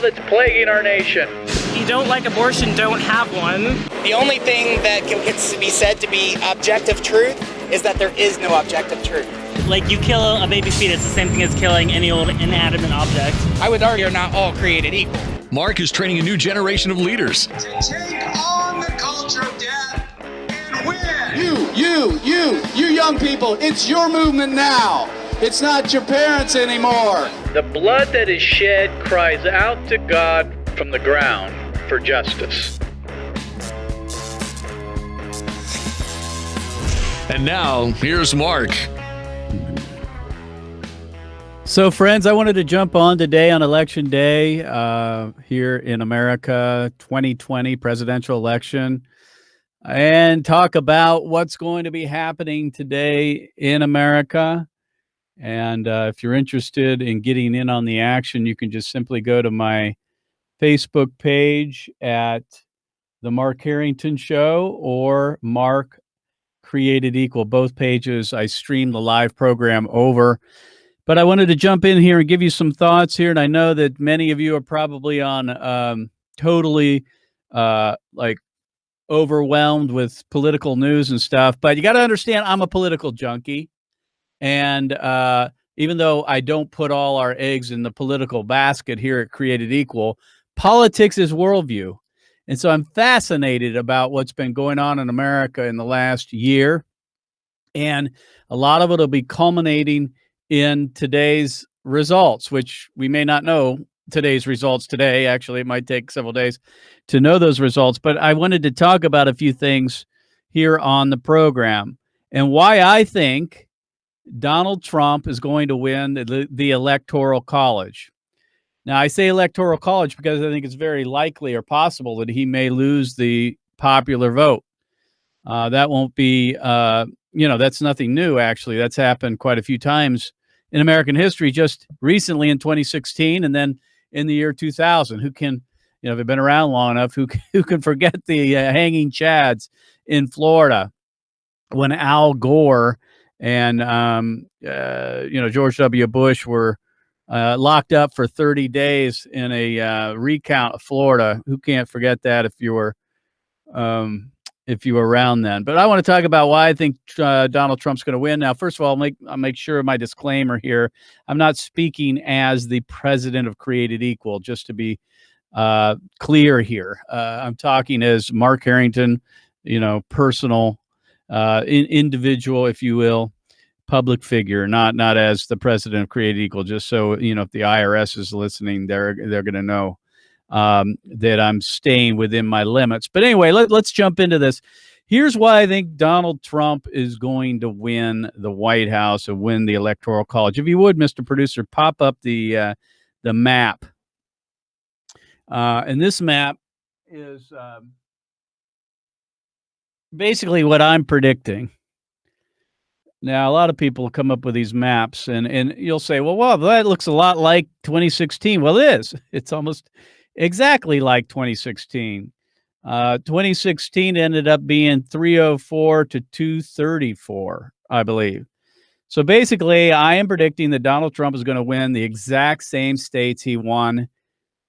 that's plaguing our nation. If you don't like abortion, don't have one. The only thing that can be said to be objective truth is that there is no objective truth. Like, you kill a baby fetus, the same thing as killing any old inanimate object. I would argue are not all created equal. Mark is training a new generation of leaders. To take on the culture of death and win. You young people, it's your movement now. It's not your parents anymore. The blood that is shed cries out to God from the ground for justice. And now, here's Mark. So, friends, I wanted to jump on today on Election Day here in America, 2020 presidential election, and talk about what's going to be happening today in America. And if you're interested in getting in on the action, you can just simply go to my Facebook page at The Mark Harrington Show or Mark Created Equal. Both pages, I stream the live program over. But I wanted to jump in here and give you some thoughts here. And I know that many of you are probably on totally like overwhelmed with political news and stuff. But you got to understand, I'm a political junkie. And even though I don't put all our eggs in the political basket here at Created Equal, politics is worldview. And so I'm fascinated about what's been going on in America in the last year. And a lot of it will be culminating in today's results, which we may not know today's results today. Actually, it might take several days to know those results. But I wanted to talk about a few things here on the program and why I think Donald Trump is going to win the Electoral College. Now, I say Electoral College because I think it's very likely or possible that he may lose the popular vote. That won't be, that's nothing new, actually. That's happened quite a few times in American history, just recently in 2016 and then in the year 2000. Who can, if they've been around long enough, who can forget the hanging chads in Florida when Al Gore and, George W. Bush were locked up for 30 days in a recount of Florida. Who can't forget that if you were around then? But I want to talk about why I think Donald Trump's going to win. Now, first of all, I'll make sure my disclaimer here. I'm not speaking as the president of Created Equal, just to be clear here. I'm talking as Mark Harrington, personal, individual, if you will, public figure, not as the president of Created Equal. Just so if the IRS is listening, they're going to know that I'm staying within my limits. But anyway, let's jump into this. Here's why I think Donald Trump is going to win the White House and win the Electoral College. If you would, Mr. Producer, pop up the map. And this map is basically what I'm predicting. Now, a lot of people come up with these maps, and you'll say, well, that looks a lot like 2016. Well, it is. It's almost exactly like 2016. 2016 ended up being 304 to 234, I believe. So basically, I am predicting that Donald Trump is going to win the exact same states he won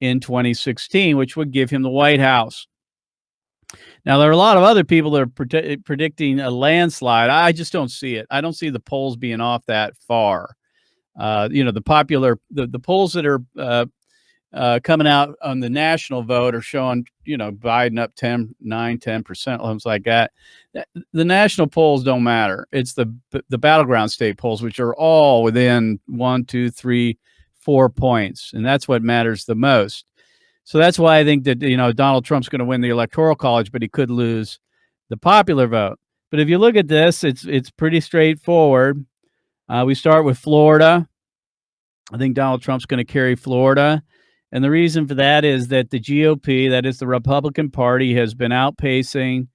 in 2016, which would give him the White House. Now, there are a lot of other people that are predicting a landslide. I just don't see it. I don't see the polls being off that far. The polls that are coming out on the national vote are showing, Biden up 10%, something like that. The national polls don't matter. It's the battleground state polls, which are all within 1, 2, 3, 4 points. And that's what matters the most. So that's why I think that, Donald Trump's going to win the Electoral College, but he could lose the popular vote. But if you look at this, it's pretty straightforward. We start with Florida. I think Donald Trump's going to carry Florida. And the reason for that is that the GOP, that is the Republican Party, has been outpacing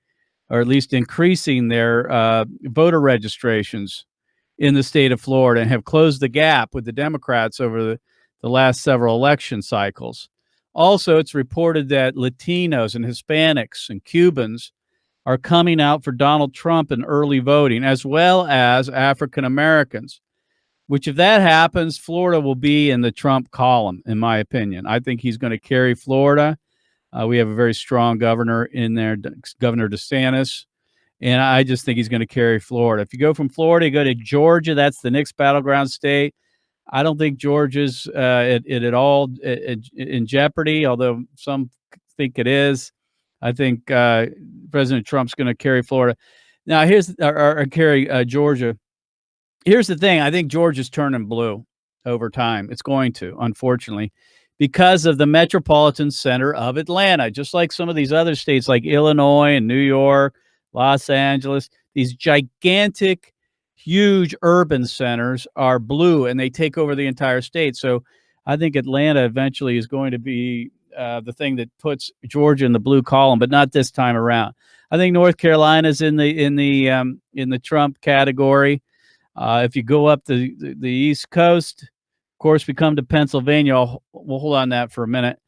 or at least increasing their voter registrations in the state of Florida and have closed the gap with the Democrats over the last several election cycles. Also, it's reported that Latinos and Hispanics and Cubans are coming out for Donald Trump in early voting, as well as African Americans. which if that happens, Florida will be in the Trump column, in my opinion. I think he's going to carry Florida. We have a very strong governor in there, Governor DeSantis, and I just think he's going to carry Florida. If you go from Florida, you go to Georgia, that's the next battleground state. I don't think Georgia's at all in jeopardy, although some think it is. I think President Trump's going to carry Florida. Now, carry Georgia. Here's the thing. I think Georgia's turning blue over time. It's going to, unfortunately, because of the metropolitan center of Atlanta, just like some of these other states like Illinois and New York, Los Angeles, these gigantic, huge urban centers are blue and they take over the entire state. So I think Atlanta eventually is going to be the thing that puts Georgia in the blue column, but not this time around. I think North Carolina's in the Trump category. If you go up the East Coast, of course, we come to Pennsylvania. We'll hold on that for a minute.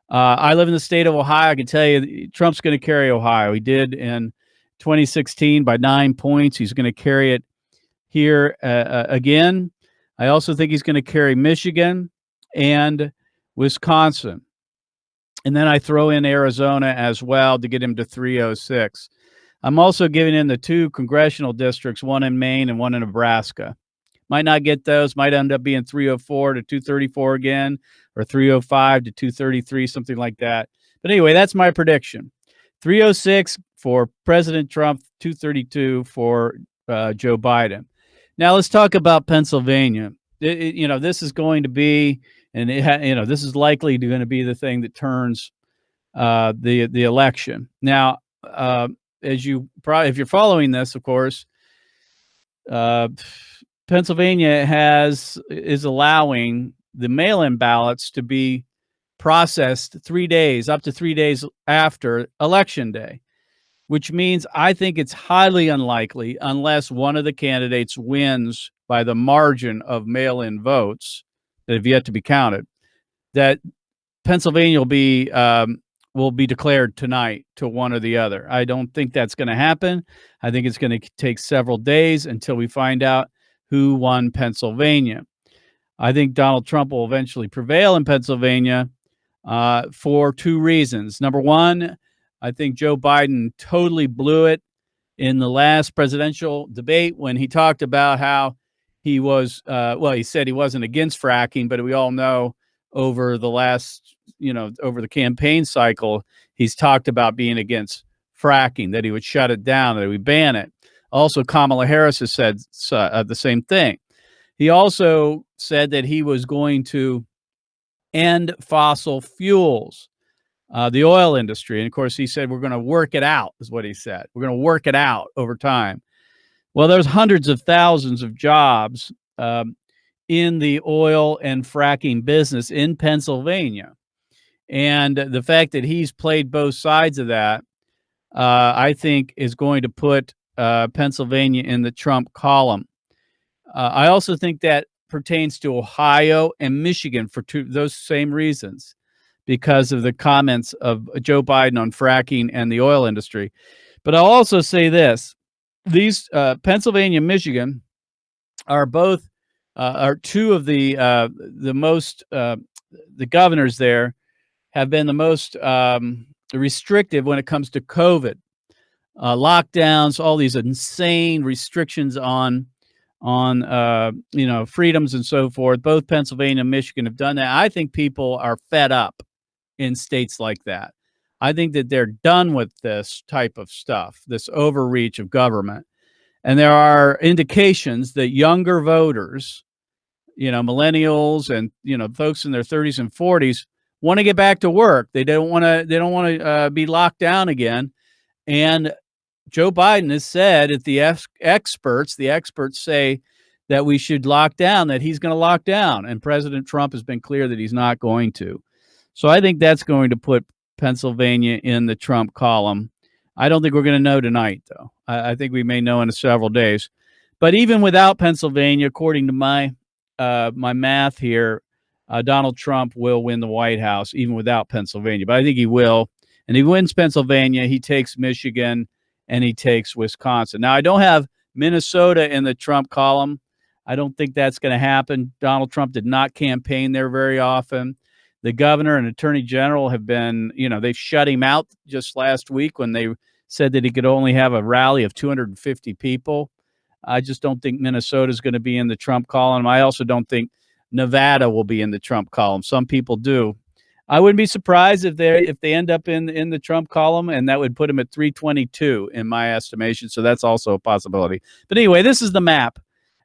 I live in the state of Ohio. I can tell you Trump's going to carry Ohio. He did in 2016 by 9 points. He's going to carry it here again. I also think he's going to carry Michigan and Wisconsin. And then I throw in Arizona as well to get him to 306. I'm also giving in the 2 congressional districts, one in Maine and one in Nebraska. Might not get those, might end up being 304 to 234 again, or 305 to 233, something like that. But anyway, that's my prediction. 306 for President Trump, 232 for Joe Biden. Now let's talk about Pennsylvania. This is going to be, and this is likely going to be the thing that turns the election. Now, if you're following this, of course, Pennsylvania is allowing the mail-in ballots to be processed up to 3 days after Election Day, which means I think it's highly unlikely, unless one of the candidates wins by the margin of mail-in votes that have yet to be counted, that Pennsylvania will be declared tonight to one or the other. I don't think that's going to happen. I think it's going to take several days until we find out who won Pennsylvania. I think Donald Trump will eventually prevail in Pennsylvania for 2 reasons. Number one, I think Joe Biden totally blew it in the last presidential debate when he talked about how he was, he said he wasn't against fracking, but we all know over the last, over the campaign cycle, he's talked about being against fracking, that he would shut it down, that he would ban it. Also, Kamala Harris has said the same thing. He also said that he was going to end fossil fuels, the oil industry. And of course, he said, we're going to work it out, is what he said. We're going to work it out over time. Well, there's hundreds of thousands of jobs in the oil and fracking business in Pennsylvania. And the fact that he's played both sides of that, I think is going to put Pennsylvania in the Trump column. I also think that pertains to Ohio and Michigan for those same reasons, because of the comments of Joe Biden on fracking and the oil industry. But I'll also say this: these Pennsylvania and Michigan are both are 2 of the most the governors there have been the most restrictive when it comes to COVID. Lockdowns, all these insane restrictions on freedoms and so forth. Both Pennsylvania and Michigan have done that. I think people are fed up in states like that. I think that they're done with this type of stuff, this overreach of government. And there are indications that younger voters, millennials and, folks in their 30s and 40s want to get back to work. They don't want to be locked down again. And Joe Biden has said that the experts say that we should lock down, that he's going to lock down. And President Trump has been clear that he's not going to. So I think that's going to put Pennsylvania in the Trump column. I don't think we're going to know tonight, though. I think we may know in several days. But even without Pennsylvania, according to my math here, Donald Trump will win the White House, even without Pennsylvania. But I think he will. And he wins Pennsylvania. He takes Michigan and he takes Wisconsin. Now, I don't have Minnesota in the Trump column. I don't think that's going to happen. Donald Trump did not campaign there very often. The governor and attorney general have been, they've shut him out just last week when they said that he could only have a rally of 250 people. I just don't think Minnesota is going to be in the Trump column. I also don't think Nevada will be in the Trump column. Some people do. I wouldn't be surprised if they end up in the Trump column, and that would put him at 322 in my estimation. So that's also a possibility. But anyway, this is the map.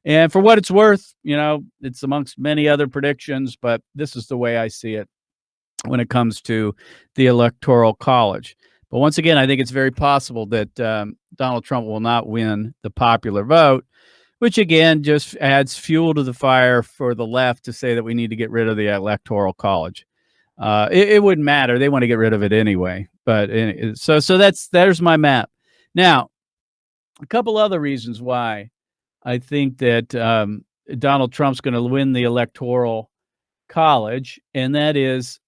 And for what it's worth, it's amongst many other predictions, but this is the way I see it when it comes to the Electoral College. But once again, I think it's very possible that Donald Trump will not win the popular vote, which again just adds fuel to the fire for the left to say that we need to get rid of the Electoral College. It wouldn't matter. They want to get rid of it anyway. But so there's my map. Now, a couple other reasons why I think that Donald Trump's going to win the Electoral College, and that is,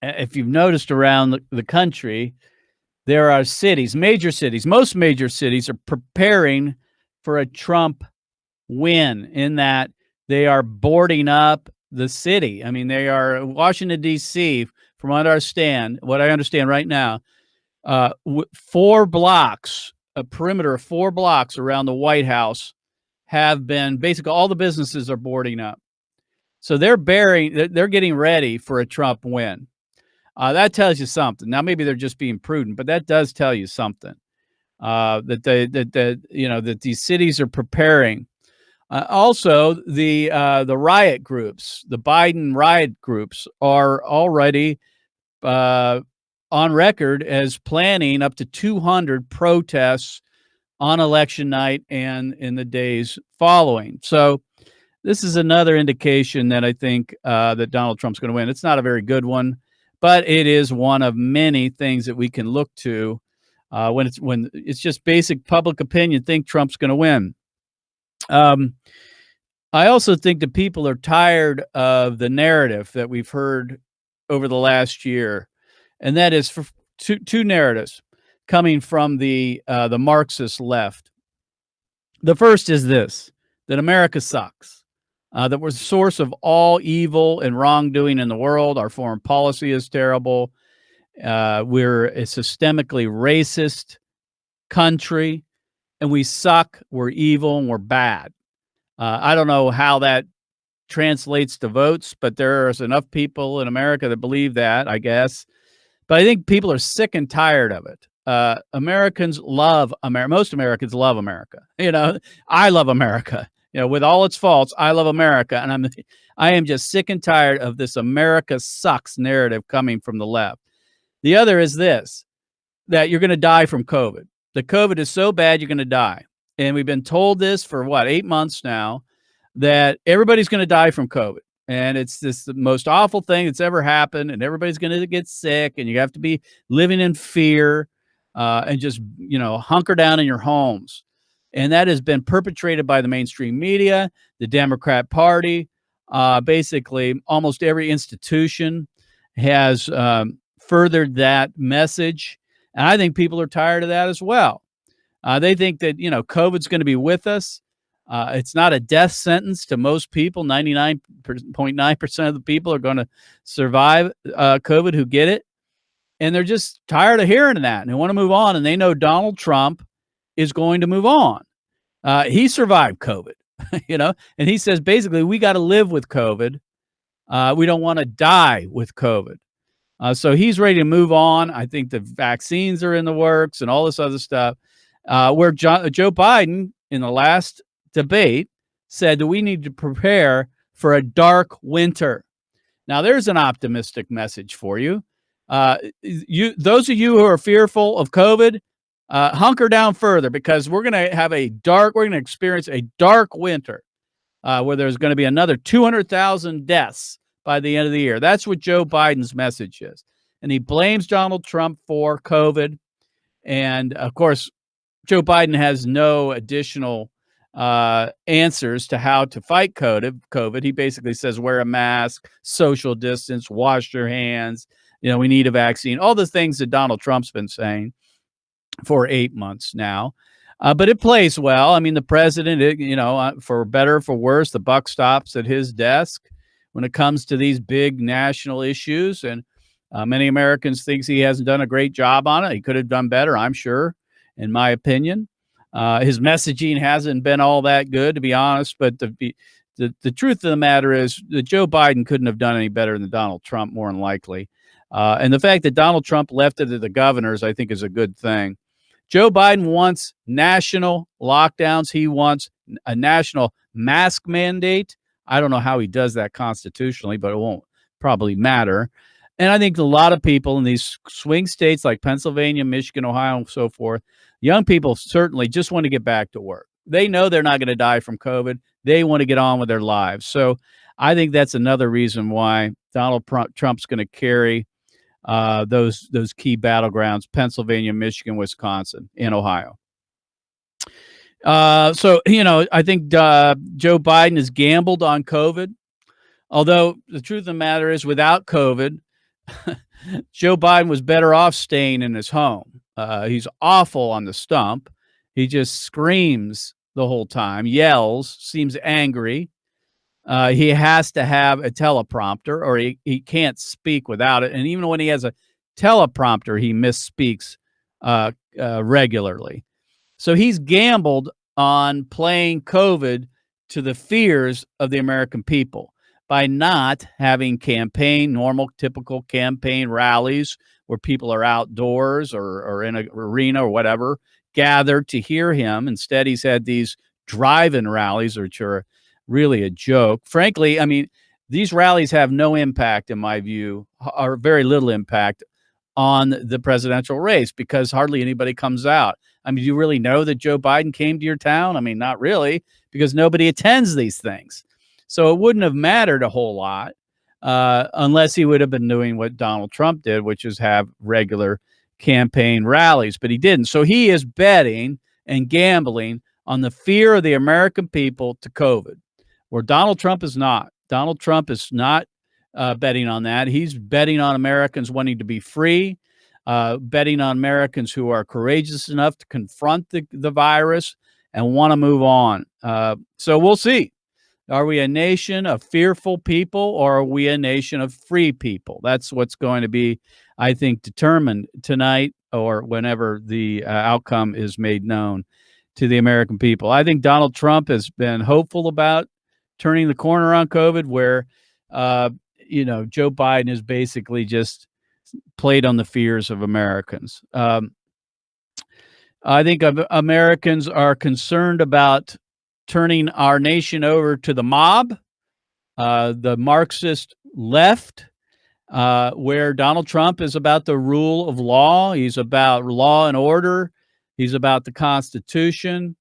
if you've noticed around the country, there are cities, most major cities are preparing for a Trump win in that they are boarding up the city. I mean, they are Washington, D.C., from what I understand right now, 4 blocks, a perimeter of 4 blocks around the White House have been, basically all the businesses are boarding up. So they're getting ready for a Trump win. That tells you something. Now, maybe they're just being prudent, but that does tell you something, that these cities are preparing. Also, the riot groups, the Biden riot groups, are already on record as planning up to 200 protests on election night and in the days following. So this is another indication that I think that Donald Trump's going to win. It's not a very good one, but it is one of many things that we can look to when it's just basic public opinion. Think Trump's going to win. I also think that people are tired of the narrative that we've heard over the last year, and that is for two narratives coming from the Marxist left. The first is this: that America sucks, that we're the source of all evil and wrongdoing in the world. Our foreign policy is terrible. We're a systemically racist country, and we suck. We're evil and we're bad. I don't know how that translates to votes, but there's enough people in America that believe that, I guess. But I think people are sick and tired of it. Americans love America. Most Americans love America. I love America. With all its faults, I love America, and I am just sick and tired of this America sucks narrative coming from the left. The other is this: that you're going to die from COVID. The COVID is so bad you're going to die. And we've been told this for 8 months now, that everybody's going to die from COVID. And it's the most awful thing that's ever happened. And everybody's going to get sick, and you have to be living in fear and just, hunker down in your homes. And that has been perpetrated by the mainstream media, the Democrat Party. Basically, almost every institution has furthered that message. And I think people are tired of that as well. They think that, COVID's going to be with us. It's not a death sentence to most people. 99.9% of the people are going to survive COVID who get it. And they're just tired of hearing that, and they want to move on. And they know Donald Trump is going to move on. He survived COVID, and he says, basically, we got to live with COVID. We don't want to die with COVID. So he's ready to move on. I think the vaccines are in the works and all this other stuff. Where Joe Biden in the last debate said that we need to prepare for a dark winter. Now, there's an optimistic message for you. Those of you who are fearful of COVID, hunker down further, because we're going to experience a dark winter where there's going to be another 200,000 deaths by the end of the year. That's what Joe Biden's message is. And he blames Donald Trump for COVID. And of course, Joe Biden has no additional answers to how to fight COVID. He basically says, wear a mask, social distance, wash your hands. We need a vaccine, all the things that Donald Trump's been saying for 8 months now. But it plays well. I mean, the president, for better or for worse, the buck stops at his desk when it comes to these big national issues. And many Americans think he hasn't done a great job on it. He could have done better, I'm sure, in my opinion. His messaging hasn't been all that good, to be honest. But the truth of the matter is that Joe Biden couldn't have done any better than Donald Trump, more than likely. And the fact that Donald Trump left it to the governors, I think, is a good thing. Joe Biden wants national lockdowns. He wants a national mask mandate. I don't know how he does that constitutionally, but it won't probably matter. And I think a lot of people in these swing states like Pennsylvania, Michigan, Ohio, and so forth, young people certainly just want to get back to work. They know they're not going to die from COVID. They want to get on with their lives. So I think that's another reason why Donald Trump's going to carry those key battlegrounds: Pennsylvania, Michigan, Wisconsin, and Ohio. So I think Joe Biden has gambled on COVID. Although the truth of the matter is, without COVID, Joe Biden was better off staying in his home. He's awful on the stump. He just screams the whole time, yells, seems angry. He has to have a teleprompter, or he can't speak without it. And even when he has a teleprompter, he misspeaks regularly. So he's gambled on playing COVID to the fears of the American people by not having normal, typical campaign rallies where people are outdoors or in an arena or whatever, gathered to hear him. Instead, he's had these drive-in rallies, which are really a joke. Frankly, I mean, these rallies have no impact, in my view, or very little impact on the presidential race, because hardly anybody comes out. I mean, do you really know that Joe Biden came to your town? I mean, not really, because nobody attends these things. So it wouldn't have mattered a whole lot unless he would have been doing what Donald Trump did, which is have regular campaign rallies. But he didn't. So he is betting and gambling on the fear of the American people to COVID, where Donald Trump is not. Donald Trump is not betting on that. He's betting on Americans wanting to be free, betting on Americans who are courageous enough to confront the virus and want to move on. So we'll see. Are we a nation of fearful people, or are we a nation of free people? That's what's going to be, I think, determined tonight or whenever the outcome is made known to the American people. I think Donald Trump has been hopeful about turning the corner on COVID, where, Joe Biden has basically just played on the fears of Americans. I think Americans are concerned about turning our nation over to the mob, the Marxist left, where Donald Trump is about the rule of law. He's about law and order. He's about the Constitution.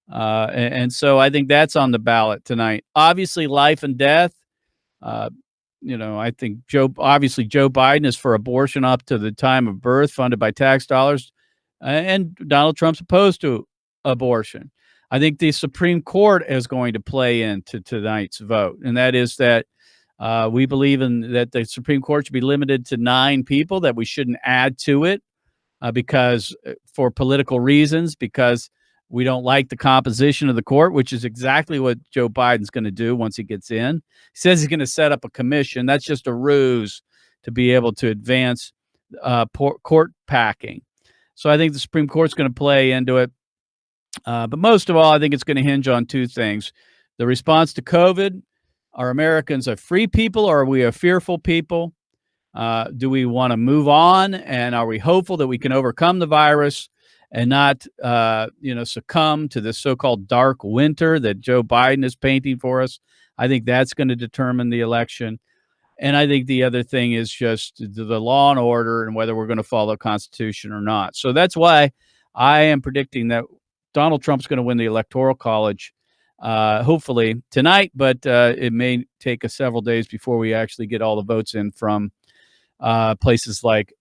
And so I think that's on the ballot tonight. Obviously, life and death. I think Joe Biden is for abortion up to the time of birth, funded by tax dollars, and Donald Trump's opposed to abortion. I think the Supreme Court is going to play into tonight's vote, and that is that we believe that the Supreme Court should be limited to 9 people, that we shouldn't add to it because for political reasons, because we don't like the composition of the court, which is exactly what Joe Biden's going to do once he gets in. He says he's going to set up a commission. That's just a ruse to be able to advance court packing. So I think the Supreme Court's going to play into it. But most of all, I think it's going to hinge on 2 things. The response to COVID. Are Americans a free people, or are we a fearful people? Do we want to move on? And are we hopeful that we can overcome the virus and not, succumb to this so-called dark winter that Joe Biden is painting for us? I think that's going to determine the election. And I think the other thing is just the law and order and whether we're going to follow the Constitution or not. So that's why I am predicting that Donald Trump's going to win the Electoral College, hopefully tonight, but it may take us several days before we actually get all the votes in from places like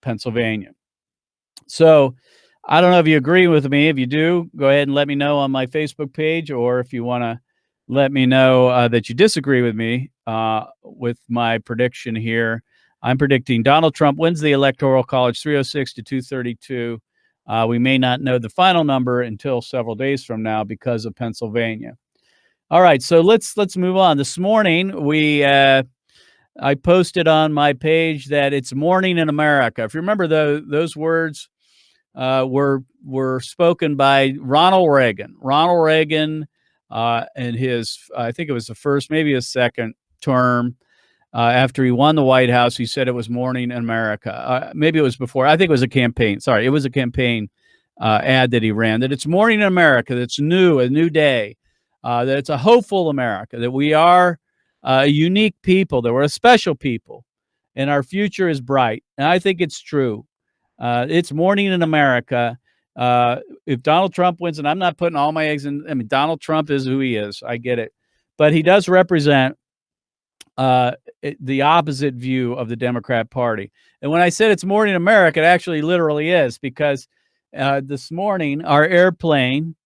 Pennsylvania. So I don't know if you agree with me. If you do, go ahead and let me know on my Facebook page, or if you want to let me know that you disagree with me with my prediction here. I'm predicting Donald Trump wins the Electoral College 306 to 232 We may not know the final number until several days from now because of Pennsylvania. All right, so let's move on. This morning, I posted on my page that it's morning in America. If you remember, those words were spoken by Ronald Reagan. Ronald Reagan, in his, I think it was the first, maybe his second term, after he won the White House, he said it was morning in America. Maybe it was before. I think it was a campaign. Sorry, it was a campaign ad that he ran, that it's morning in America, that's new, a new day, that it's a hopeful America, that we are a unique people, that we're a special people, and our future is bright. And I think it's true. It's morning in America. If Donald Trump wins, and I'm not putting all my eggs in, I mean, Donald Trump is who he is. I get it. But he does represent the opposite view of the Democrat Party. And when I said it's morning in America, it actually literally is, because this morning our airplane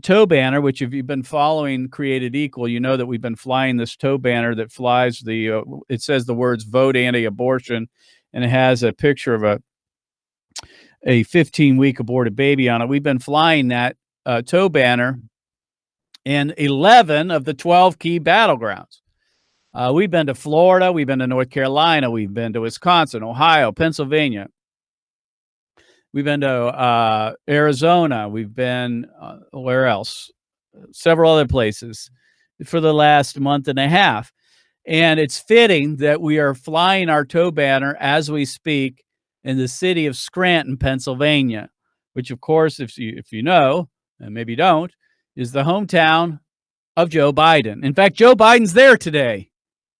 tow banner, which if you've been following Created Equal, you know that we've been flying this tow banner that flies the, it says the words "Vote Anti-Abortion," and it has a picture of a 15-week aborted baby on it. We've been flying that tow banner in 11 of the 12 key battlegrounds. We've been to Florida, we've been to North Carolina, we've been to Wisconsin, Ohio, Pennsylvania. We've been to Arizona. We've been, where else? Several other places for the last month and a half. And it's fitting that we are flying our tow banner as we speak in the city of Scranton, Pennsylvania, which, of course, if you know, and maybe don't, is the hometown of Joe Biden. In fact, Joe Biden's there today,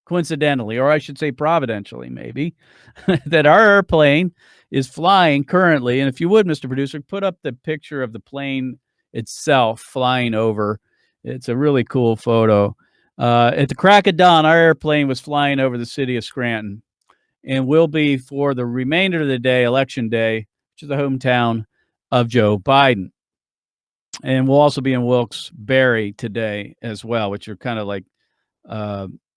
coincidentally, or I should say providentially, maybe, that our airplane is flying currently. And if you would, Mr. Producer, put up the picture of the plane itself flying over. It's a really cool photo. At the crack of dawn, our airplane was flying over the city of Scranton, and will be for the remainder of the day, Election Day, which is the hometown of Joe Biden. And we'll also be in Wilkes-Barre today as well, which are kind of like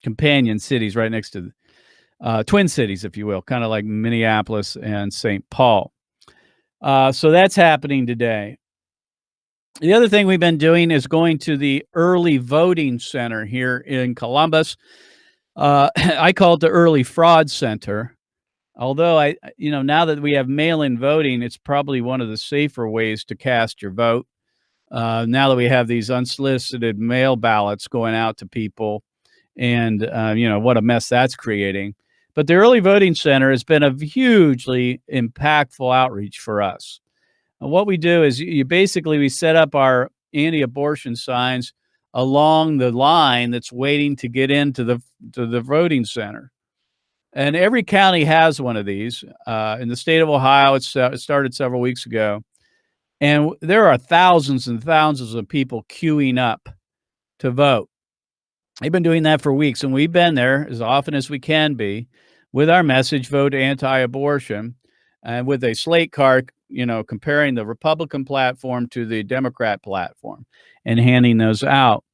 companion cities right next to twin cities, if you will, kind of like Minneapolis and St. Paul. So that's happening today. The other thing we've been doing is going to the early voting center here in Columbus. I call it the early fraud center. Although now that we have mail-in voting, it's probably one of the safer ways to cast your vote. Now that we have these unsolicited mail ballots going out to people, and what a mess that's creating. But the early voting center has been a hugely impactful outreach for us. And what we do is we set up our anti-abortion signs along the line that's waiting to get into the voting center. And every county has one of these. In the state of Ohio, it started several weeks ago. And there are thousands and thousands of people queuing up to vote. They've been doing that for weeks, and we've been there as often as we can be with our message, Vote Anti-Abortion, and with a slate card, comparing the Republican platform to the Democrat platform and handing those out.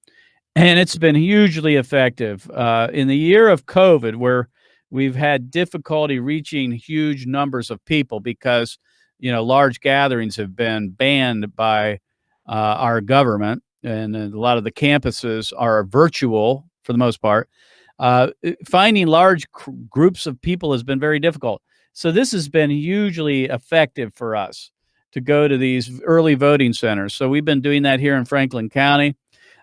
And it's been hugely effective. In the year of COVID, where we've had difficulty reaching huge numbers of people because, large gatherings have been banned by our government, and a lot of the campuses are virtual for the most part. Finding large groups of people has been very difficult. So this has been hugely effective for us to go to these early voting centers. So we've been doing that here in Franklin County.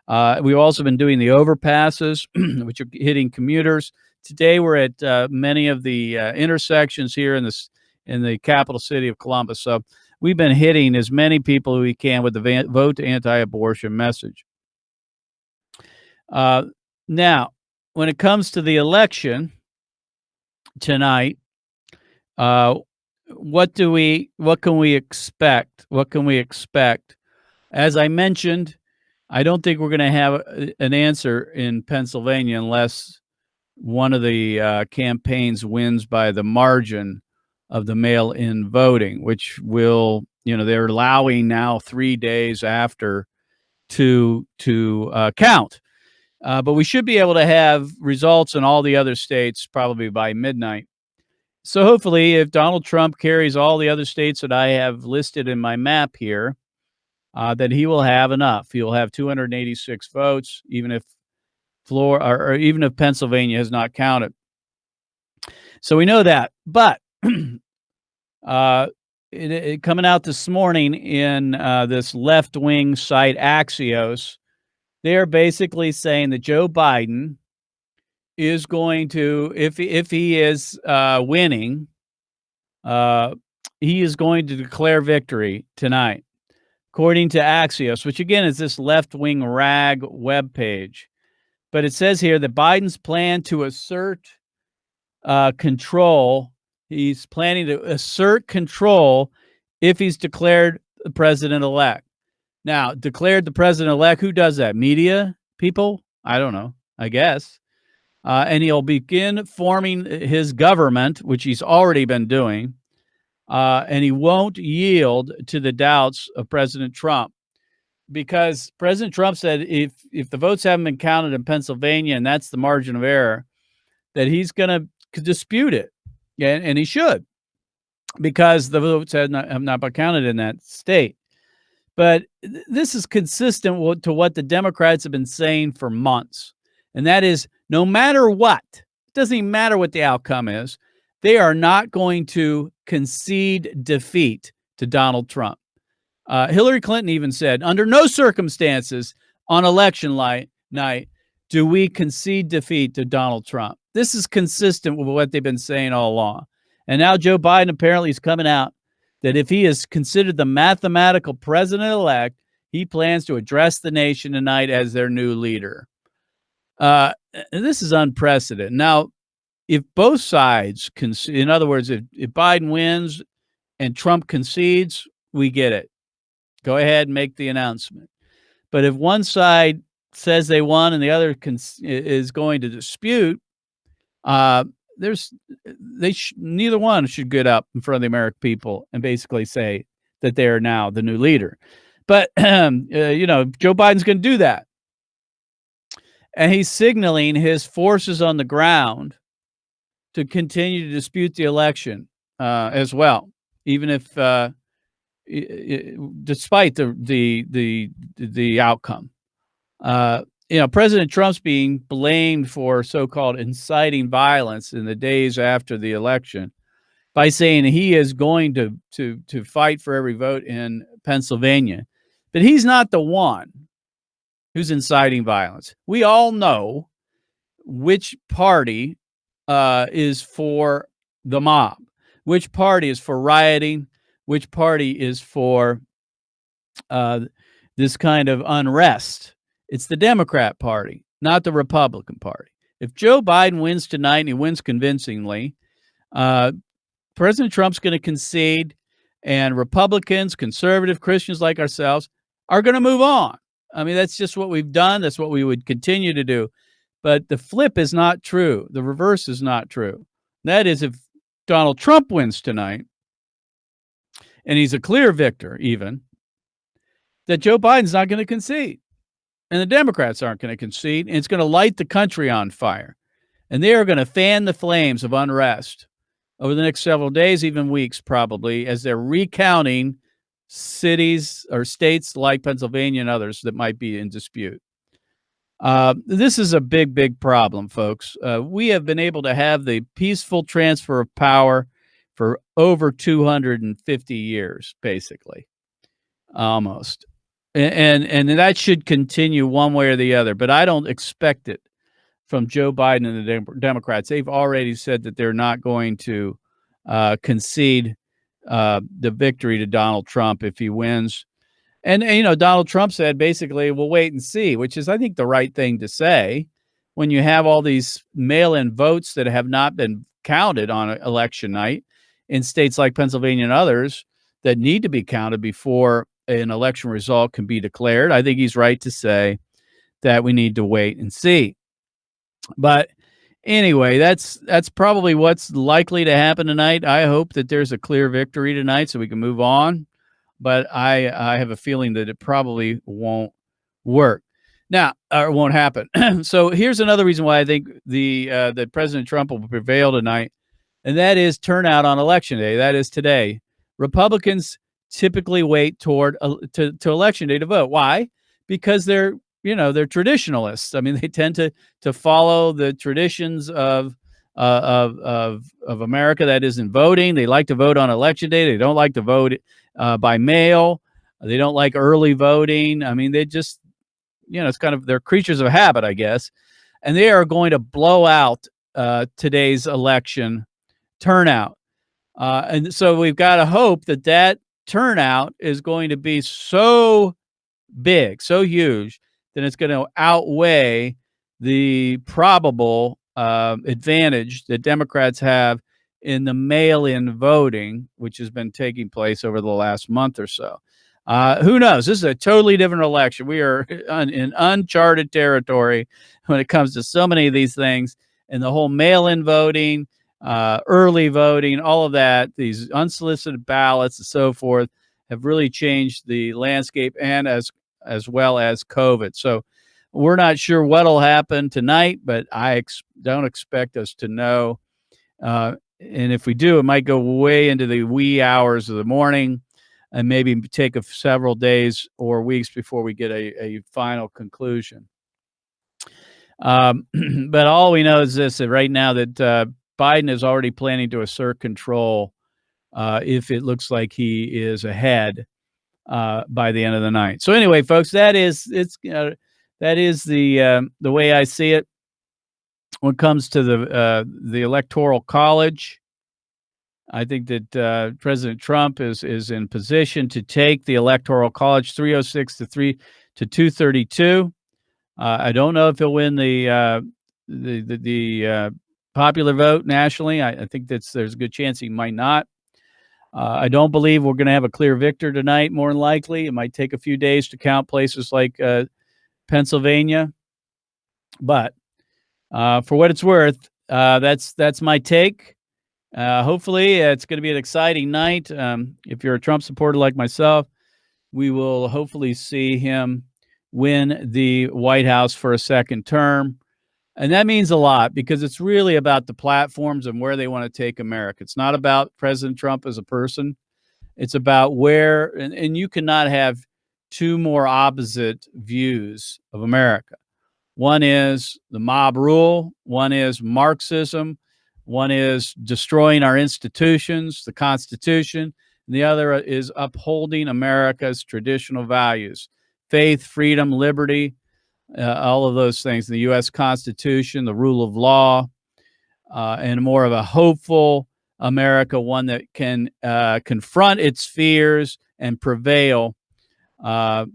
We've also been doing the overpasses, which are hitting commuters. Today we're at many of the intersections here in the capital city of Columbus. So we've been hitting as many people as we can with the Vote Anti-Abortion message. Now, when it comes to the election tonight, what can we expect? What can we expect? As I mentioned, I don't think we're going to have an answer in Pennsylvania unless one of the campaigns wins by the margin of the mail-in voting, which will, they're allowing now 3 days after to count. But we should be able to have results in all the other states probably by midnight. So hopefully, if Donald Trump carries all the other states that I have listed in my map here, that he will have enough. He will have 286 votes, even if or even if Pennsylvania has not counted. So we know that. But coming out this morning in this left-wing site Axios, they are basically saying that Joe Biden is going to, if he is winning, he is going to declare victory tonight, according to Axios, which again is this left-wing rag webpage. But it says here that Biden's plan to assert control. He's planning to assert control if he's declared the president-elect. Now, declared the president-elect, who does that? Media people? I don't know, I guess. And he'll begin forming his government, which he's already been doing, and he won't yield to the doubts of President Trump, because President Trump said if the votes haven't been counted in Pennsylvania, and that's the margin of error, that he's going to dispute it. Yeah, and he should, because the votes have not been counted in that state. But this is consistent to what the Democrats have been saying for months, and that is no matter what, it doesn't even matter what the outcome is, they are not going to concede defeat to Donald Trump. Hillary Clinton even said, under no circumstances on election night do we concede defeat to Donald Trump. This is consistent with what they've been saying all along. And now Joe Biden apparently is coming out that if he is considered the mathematical president-elect, he plans to address the nation tonight as their new leader. This is unprecedented. Now, if both sides, in other words, if Biden wins and Trump concedes, we get it. Go ahead and make the announcement. But if one side says they won and the other is going to dispute, neither one should get up in front of the American people and basically say that they are now the new leader. But Joe Biden's going to do that, and he's signaling his forces on the ground to continue to dispute the election as well, even if despite the outcome. President Trump's being blamed for so-called inciting violence in the days after the election by saying he is going to fight for every vote in Pennsylvania. But he's not the one who's inciting violence. We all know which party is for the mob, which party is for rioting, which party is for this kind of unrest. It's the Democrat Party, not the Republican Party. If Joe Biden wins tonight and he wins convincingly, President Trump's going to concede, and Republicans, conservative Christians like ourselves are going to move on. I mean, that's just what we've done. That's what we would continue to do. But the flip is not true. The reverse is not true. That is, if Donald Trump wins tonight, and he's a clear victor even, that Joe Biden's not going to concede. And the Democrats aren't going to concede, and it's going to light the country on fire. And they are going to fan the flames of unrest over the next several days, even weeks probably, as they're recounting cities or states like Pennsylvania and others that might be in dispute. This is a big, big problem, folks. We have been able to have the peaceful transfer of power for over 250 years, basically, almost. And that should continue one way or the other, but I don't expect it from Joe Biden and the Democrats. They've already said that they're not going to concede the victory to Donald Trump if he wins. And Donald Trump said basically, we'll wait and see, which is, I think, the right thing to say when you have all these mail-in votes that have not been counted on election night in states like Pennsylvania and others that need to be counted before an election result can be declared. I think he's right to say that we need to wait and see. But anyway, that's probably what's likely to happen tonight. I hope that there's a clear victory tonight so we can move on. But I have a feeling that it probably won't work now, or won't happen. So here's another reason why I think that President Trump will prevail tonight, and that is turnout on Election Day. That is today. Republicans typically wait toward to Election Day to vote. Why? Because they're traditionalists. I mean, they tend to follow the traditions of America, that is in voting. They like to vote on Election Day. They don't like to vote by mail. They don't like early voting. I mean, they just, it's kind of, they're creatures of habit, I guess. And they are going to blow out today's election turnout. And so we've got to hope that turnout is going to be so big, so huge, that it's going to outweigh the probable advantage that Democrats have in the mail-in voting, which has been taking place over the last month or so. Who knows? This is a totally different election. We are in uncharted territory when it comes to so many of these things, and the whole mail-in voting, early voting, all of that, these unsolicited ballots and so forth have really changed the landscape, and as well as COVID. So we're not sure what'll happen tonight, but I don't expect us to know. And if we do, it might go way into the wee hours of the morning, and maybe take several days or weeks before we get a final conclusion. But all we know is this, that right now that Biden is already planning to assert control if it looks like he is ahead by the end of the night. So anyway, folks, that is the way I see it when it comes to the Electoral College. I think that President Trump is in position to take the Electoral College 306 to 232. I don't know if he'll win the popular vote nationally. I think there's a good chance he might not. I don't believe we're going to have a clear victor tonight. More than likely, it might take a few days to count places like Pennsylvania. But for what it's worth, that's my take. Hopefully, it's going to be an exciting night. If you're a Trump supporter like myself, we will hopefully see him win the White House for a second term. And that means a lot, because it's really about the platforms and where they want to take America. It's not about President Trump as a person. It's about where, and you cannot have two more opposite views of America. One is the mob rule. One is Marxism. One is destroying our institutions, the Constitution. And the other is upholding America's traditional values: faith, freedom, liberty, all of those things, the U.S. Constitution, the rule of law, and more of a hopeful America, one that can confront its fears and prevail,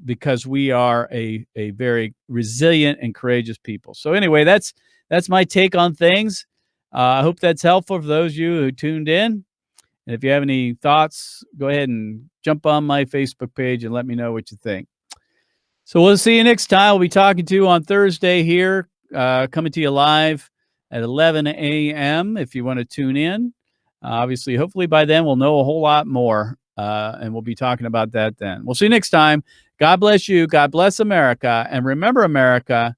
because we are a very resilient and courageous people. So anyway, that's my take on things. I hope that's helpful for those of you who tuned in. And if you have any thoughts, go ahead and jump on my Facebook page and let me know what you think. So we'll see you next time. We'll be talking to you on Thursday here, coming to you live at 11 a.m. if you want to tune in. Obviously, hopefully by then we'll know a whole lot more, and we'll be talking about that then. We'll see you next time. God bless you. God bless America. And remember, America,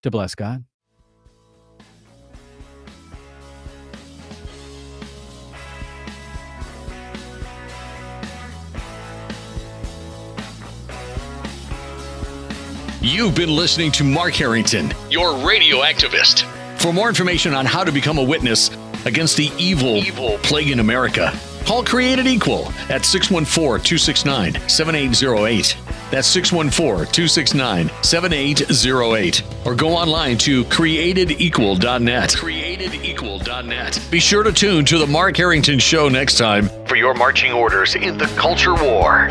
to bless God. You've been listening to Mark Harrington, your radio activist. For more information on how to become a witness against the evil plague in America, call Created Equal at 614-269-7808. That's 614-269-7808. Or go online to createdequal.net. Createdequal.net. Be sure to tune to the Mark Harrington Show next time for your marching orders in the culture war.